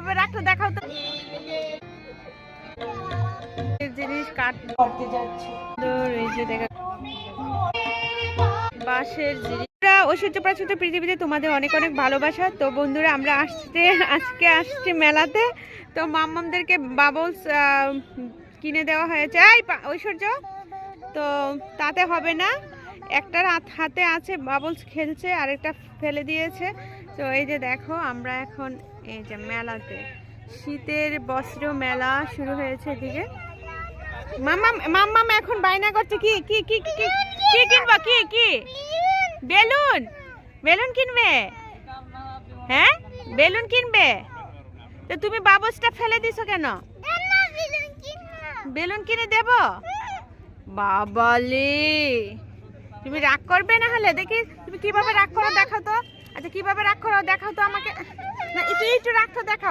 কিভাবে রাখতো দেখাও তো। জিনিস কাটতে যাচ্ছে, এই যে দেখা বাঁশের জিনিস। ঐশ্বর্য পৃথিবীতে তোমাদের অনেক অনেক ভালোবাসা। তো বন্ধুরা আমরা আজকে আসছি মেলাতে। তো মাম্মামদেরকে বাবলস কিনে দেওয়া হয়েছে। ঐশ্বর্য তো তাতে হবে না, একটা হাতে আছে বাবলস খেলছে, আরেকটা ফেলে দিয়েছে। তো এই যে দেখো আমরা এখন এই যে মেলাতে, শীতের বস্ত্র মেলা শুরু হয়েছে এদিকে। মাম্মাম এখন বায়না করছে কি কি কি কি কি কিনবা, কি কি বেলুন, বেলুন কিনবে? হ্যাঁ বেলুন কিনবে। তো তুমি বাবলসটা ফেলে দিছো কেন? বেলুন কিনে দেব? বাবালে তুমি রাগ করবে না হলে? দেখি তুমি কিভাবে রাগ করো দেখাও তো। আচ্ছা কিভাবে রাগ করো দেখাও তো আমাকে, না একটু রাগ তো দেখাও।